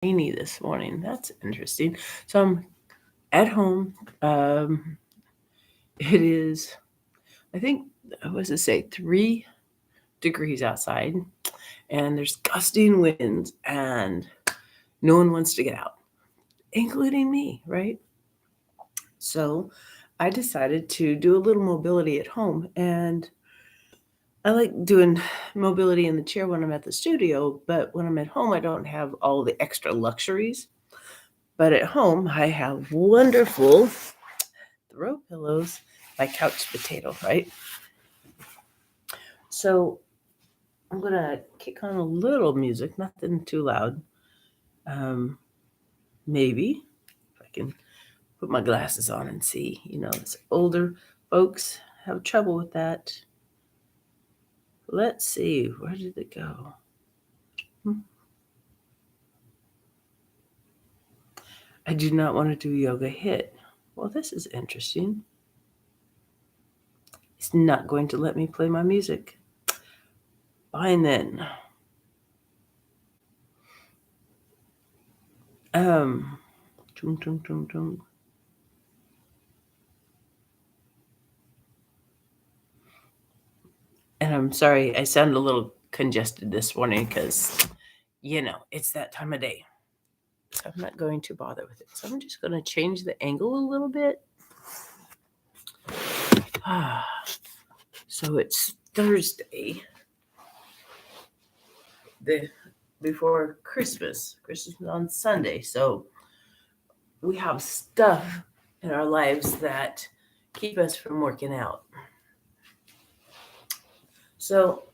rainy this morning. That's interesting. So I'm at home. It is, I think, what does it say, 3 degrees outside, and there's gusting winds, and no one wants to get out, including me, right? So I decided to do a little mobility at home, and I like doing mobility in the chair when I'm at the studio, but when I'm at home, I don't have all the extra luxuries. But at home, I have wonderful throw pillows, my couch potato, right? So I'm gonna kick on a little music, nothing too loud. Um, Maybe if I can put my glasses on and see. It's older folks have trouble with that. Let's see, where did it go? Hmm. I do not want to do yoga hit. Well, this is interesting. It's not going to let me play my music. Fine then. Um, tung, tung, tung, tung. And I'm sorry, I sound a little congested this morning because, it's that time of day. So I'm not going to bother with it. So I'm just going to change the angle a little bit. So it's Thursday, the before Christmas. Christmas is on Sunday. So we have stuff in our lives that keep us from working out. So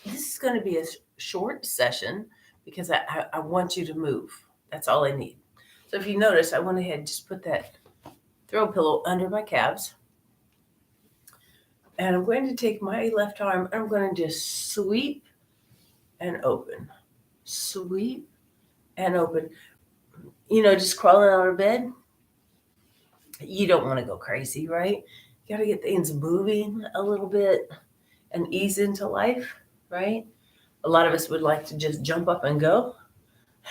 this is going to be a short session because I want you to move. That's all I need. So if you notice, I went ahead and just put that throw pillow under my calves. And I'm going to take my left arm and I'm going to just sweep and open. Sweep and open. Just crawling out of bed. You don't want to go crazy, right? You got to get things moving a little bit and ease into life, right? A lot of us would like to just jump up and go.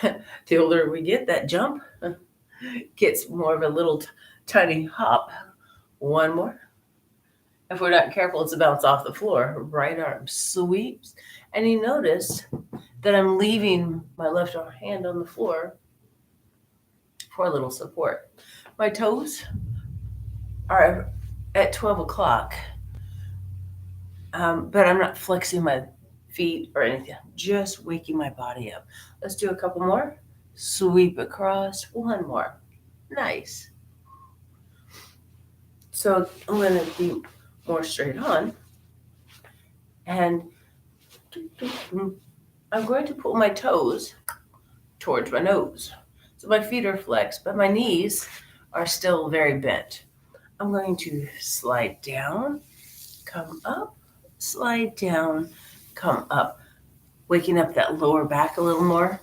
The older we get, that jump gets more of a little tiny hop. One more. If we're not careful, it's a bounce off the floor. Right arm sweeps. And you notice that I'm leaving my left hand on the floor for a little support. My toes are at 12 o'clock, but I'm not flexing my feet or anything. Just waking my body up. Let's do a couple more. Sweep across. One more. Nice. So I'm going to be more straight on. And I'm going to pull my toes towards my nose. So my feet are flexed, but my knees are still very bent. I'm going to slide down, come up, slide down, come up. Waking up that lower back a little more.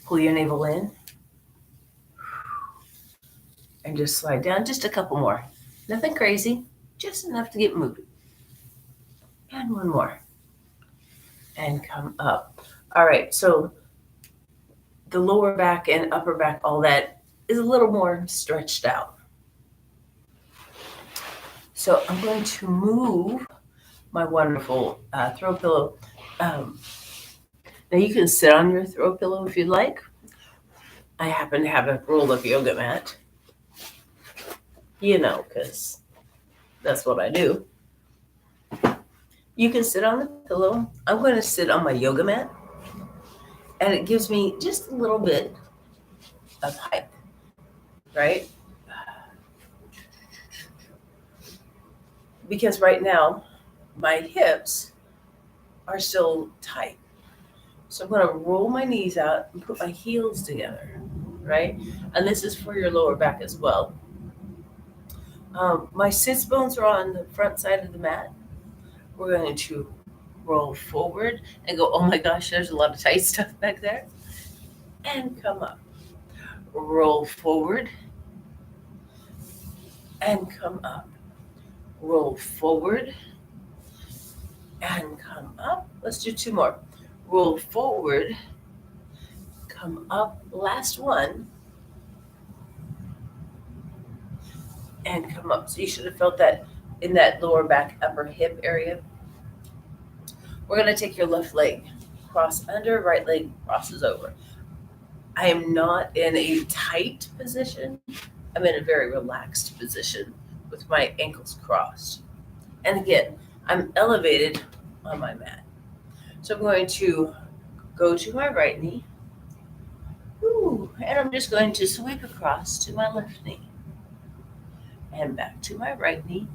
Pull your navel in. And just slide down just a couple more. Nothing crazy, just enough to get moving. And one more. And come up. All right, so the lower back and upper back, all that is a little more stretched out. So I'm going to move my wonderful throw pillow. Now you can sit on your throw pillow if you'd like. I happen to have a rolled up yoga mat, because that's what I do. You can sit on the pillow. I'm going to sit on my yoga mat, and it gives me just a little bit of height, right? Because right now, my hips are still tight. So I'm going to roll my knees out and put my heels together, right? And this is for your lower back as well. My sits bones are on the front side of the mat. We're going to roll forward and go, oh my gosh, there's a lot of tight stuff back there. And come up. Roll forward and come up. Roll forward and come up. Let's do two more. Roll forward come up, last one, and come up. So you should have felt that in that lower back, upper hip area. We're going to take your left leg, cross under, right leg crosses over. I am not in a tight position. I'm in a very relaxed position with my ankles crossed. And again, I'm elevated on my mat. So I'm going to go to my right knee. And I'm just going to sweep across to my left knee. And back to my right knee.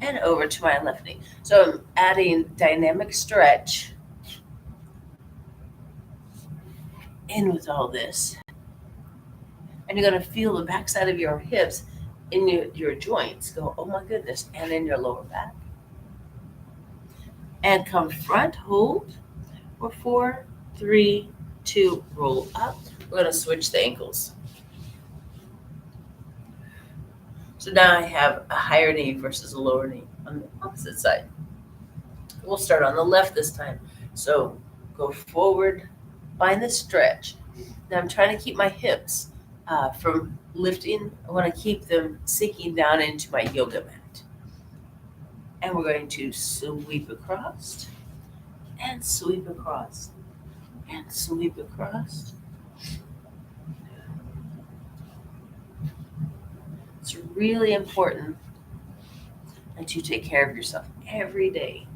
And over to my left knee. So I'm adding dynamic stretch in with all this. And you're going to feel the backside of your hips in your joints go, oh my goodness, and in your lower back. And come front, hold for 4, 3, 2, roll up. We're going to switch the ankles. So now I have a higher knee versus a lower knee on the opposite side. We'll start on the left this time. So go forward, find the stretch. Now I'm trying to keep my hips from lifting. I want to keep them sinking down into my yoga mat. And we're going to sweep across and sweep across and sweep across. It's really important that you take care of yourself every day.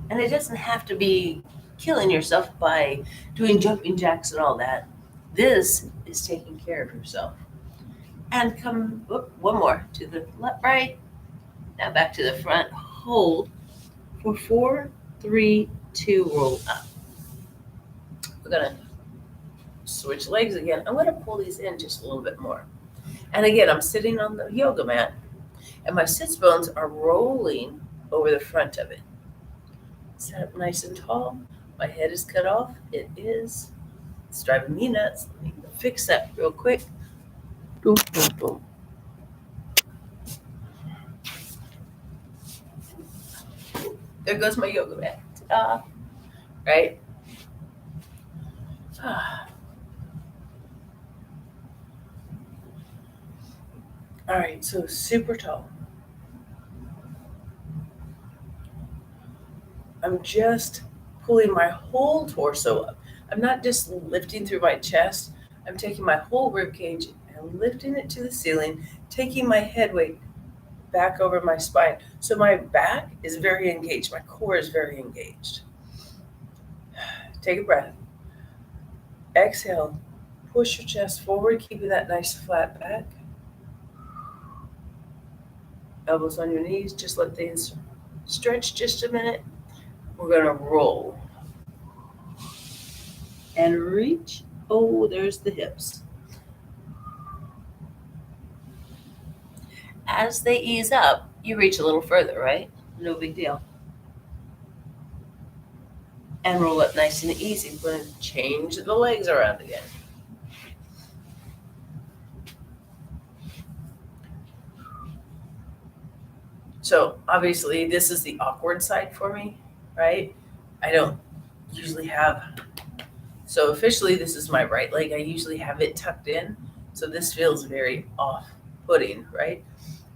And it doesn't have to be killing yourself by doing jumping jacks and all that. This is taking care of yourself. And come, one more to the left, right. Now back to the front. Hold for 4, 3, 2, roll up. We're going to switch legs again. I'm going to pull these in just a little bit more. And again, I'm sitting on the yoga mat, and my sits bones are rolling over the front of it. Set up nice and tall. My head is cut off. It is. It's driving me nuts. Let me fix that real quick. Boom, boom, boom. There goes my yoga mat. Ta-da. Right? All right, so super tall. I'm just pulling my whole torso up. I'm not just lifting through my chest. I'm taking my whole rib cage and lifting it to the ceiling, taking my head weight back over my spine. So my back is very engaged. My core is very engaged. Take a breath. Exhale. Push your chest forward, keeping that nice flat back. Elbows on your knees. Just let things stretch just a minute. We're going to roll. And reach. Oh, there's the hips. As they ease up, you reach a little further, right? No big deal. And roll up nice and easy. We're going to change the legs around again. So obviously this is the awkward side for me, right? I don't usually have, so officially this is my right leg. I usually have it tucked in. So this feels very off-putting, right?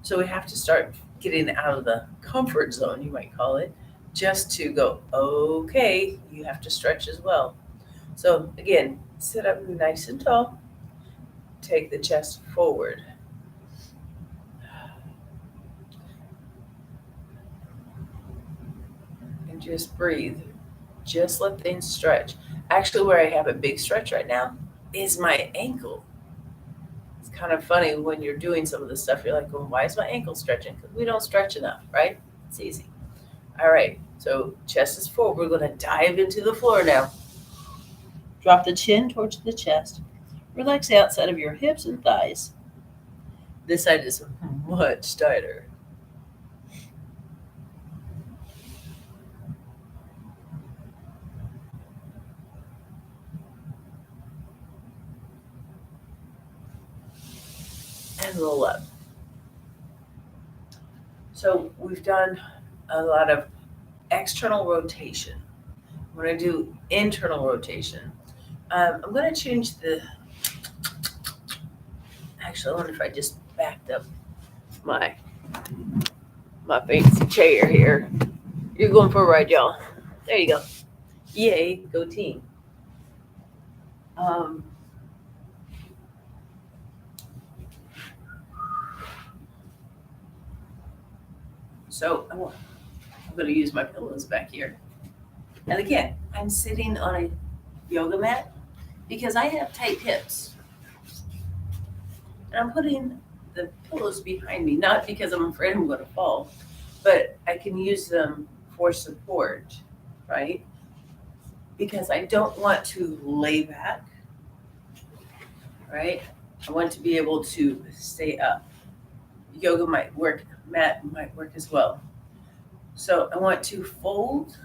So we have to start getting out of the comfort zone, you might call it, just to go, okay, you have to stretch as well. So again, sit up nice and tall. Take the chest forward. And just breathe. Just let things stretch. Actually, where I have a big stretch right now is my ankle. It's kind of funny when you're doing some of this stuff. You're like, well, why is my ankle stretching? Because we don't stretch enough, right? It's easy. All right, so chest is forward. We're going to dive into the floor now. Drop the chin towards the chest. Relax the outside of your hips and thighs. This side is much tighter. And roll up. So we've done a lot of external rotation. when I do internal rotation, I'm going to change the. Actually, I wonder if I just backed up my fancy chair here. You're going for a ride, y'all. There you go. Yay, go team. Um, so I'm going to use my pillows back here. And again, I'm sitting on a yoga mat because I have tight hips. And I'm putting the pillows behind me, not because I'm afraid I'm going to fall, but I can use them for support, right? Because I don't want to lay back, right? I want to be able to stay up. Yoga might work, mat might work as well. So I want to fold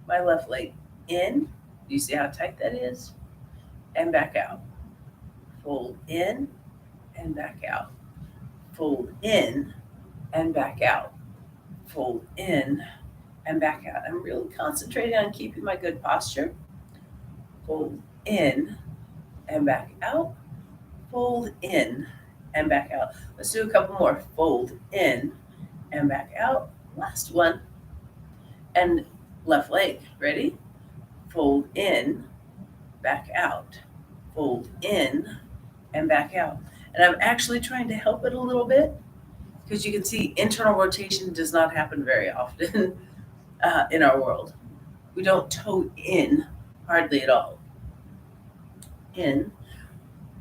my left leg in. You see how tight that is? And back out. Fold in and back out. Fold in and back out. Fold in and back out. I'm really concentrating on keeping my good posture. Fold in and back out. Fold in and back out. Let's do a couple more. Fold in and back out. Last one. And left leg. Ready? Fold in, back out. Fold in and back out. And I'm actually trying to help it a little bit because you can see internal rotation does not happen very often in our world. We don't toe in hardly at all. In.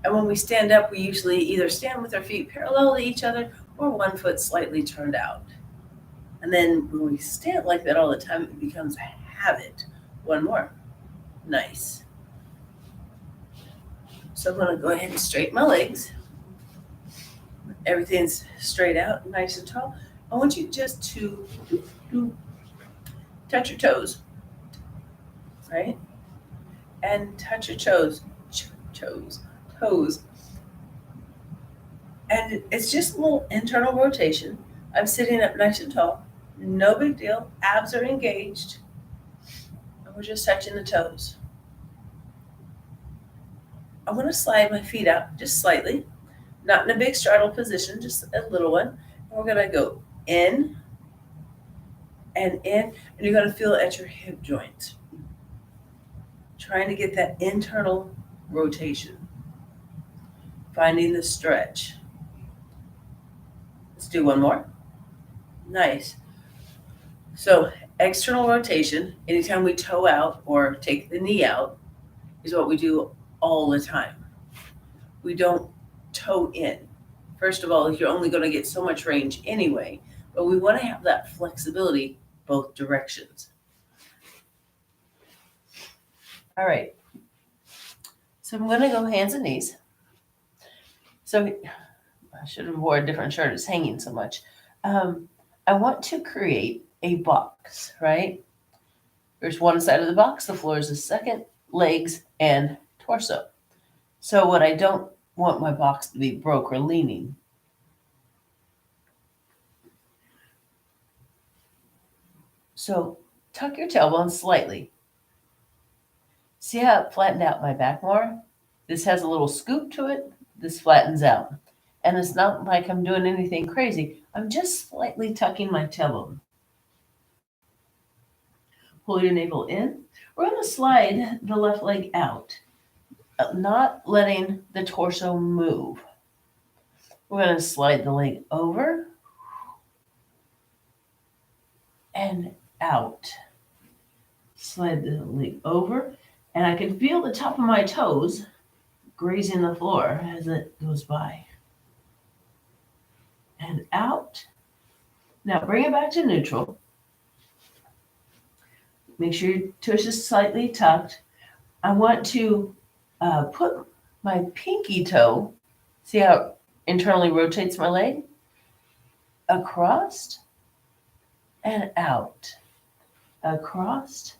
And when we stand up, we usually either stand with our feet parallel to each other or one foot slightly turned out. And then when we stand like that all the time, it becomes a habit. One more. Nice. So I'm going to go ahead and straighten my legs. Everything's straight out, nice and tall. I want you just to touch your toes, right? And touch your toes. And it's just a little internal rotation. I'm sitting up nice and tall. No big deal. Abs are engaged. And we're just touching the toes. I'm going to slide my feet out just slightly. Not in a big straddle position, just a little one. And we're going to go in and in. And you're going to feel it at your hip joints. Trying to get that internal rotation. Finding the stretch. Let's do one more. Nice. So external rotation, anytime we toe out or take the knee out, is what we do all the time. We don't toe in. First of all, you're only going to get so much range anyway, but we want to have that flexibility both directions. All right. So I'm going to go hands and knees. So I should have worn a different shirt. It's hanging so much. I want to create a box, right? There's one side of the box. The floor is the second, legs and torso. So what I don't want my box to be broke or leaning. So tuck your tailbone slightly. See how it flattened out my back more? This has a little scoop to it. This flattens out. And it's not like I'm doing anything crazy. I'm just slightly tucking my tailbone. Pull your navel in. We're going to slide the left leg out, not letting the torso move. We're going to slide the leg over and out. Slide the leg over, and I can feel the top of my toes grazing the floor as it goes by. And out. Now bring it back to neutral. Make sure your tush is slightly tucked. I want to put my pinky toe, see how it internally rotates my leg, across and out, across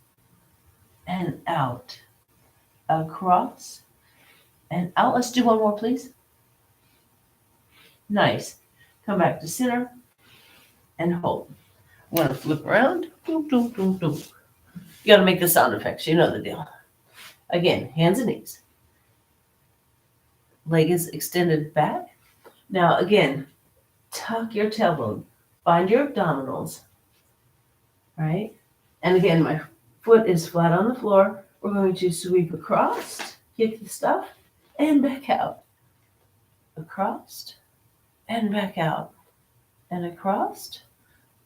and out, across and out. Let's do one more, please. Nice. Come back to center and hold. I'm going to flip around. Boom, boom, boom, boom. You got to make the sound effects. You know the deal. Again, hands and knees. Leg is extended back. Now, again, tuck your tailbone. Find your abdominals. Right? And again, my foot is flat on the floor. We're going to sweep across, kick the stuff, and back out. Across, and back out. And across,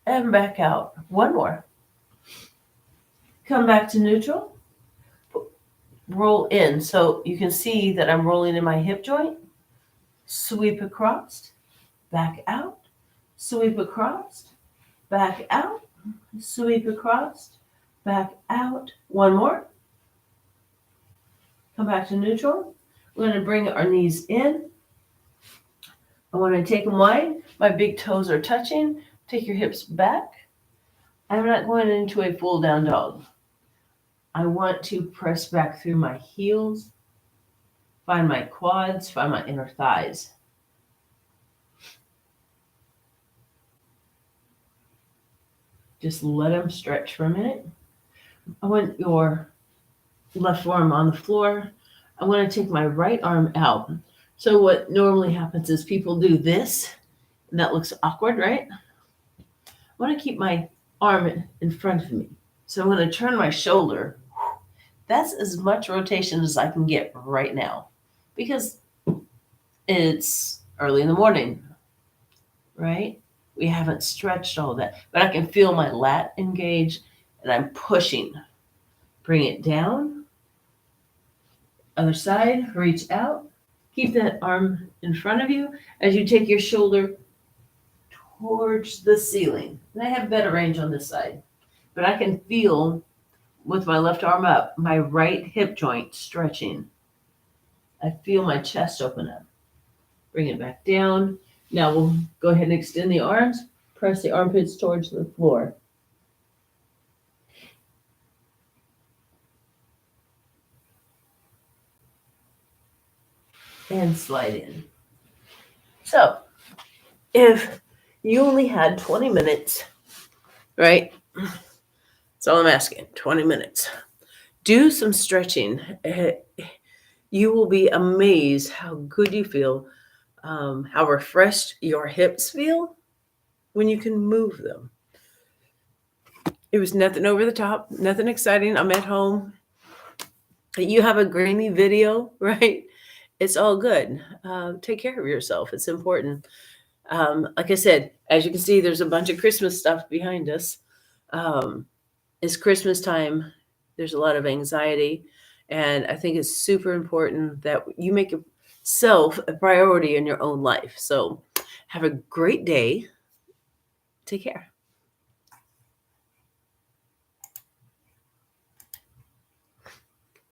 and back out. One more. Come back to neutral. Roll in. So you can see that I'm rolling in my hip joint. Sweep across, back out. Sweep across, back out. Sweep across, back out. One more. Come back to neutral. We're going to bring our knees in. I want to take them wide. My big toes are touching. Take your hips back. I'm not going into a full down dog. I want to press back through my heels. Find my quads. Find my inner thighs. Just let them stretch for a minute. I want your left arm on the floor. I want to take my right arm out. So what normally happens is people do this, and that looks awkward, right? I want to keep my arm in front of me. So I'm going to turn my shoulder. That's as much rotation as I can get right now because it's early in the morning, right? We haven't stretched all that, but I can feel my lat engage and I'm pushing. Bring it down. Other side, reach out. Keep that arm in front of you as you take your shoulder towards the ceiling. And I have better range on this side, but I can feel with my left arm up, my right hip joint stretching. I feel my chest open up. Bring it back down. Now we'll go ahead and extend the arms. Press the armpits towards the floor. And slide in. So, if you only had 20 minutes, right? That's all I'm asking, 20 minutes. Do some stretching. You will be amazed how good you feel, how refreshed your hips feel when you can move them. It was nothing over the top, nothing exciting. I'm at home. You have a grainy video, right? It's all good. Take care of yourself. It's important. Like I said, as you can see, there's a bunch of Christmas stuff behind us. It's Christmas time. There's a lot of anxiety. And I think it's super important that you make yourself a priority in your own life. So have a great day. Take care.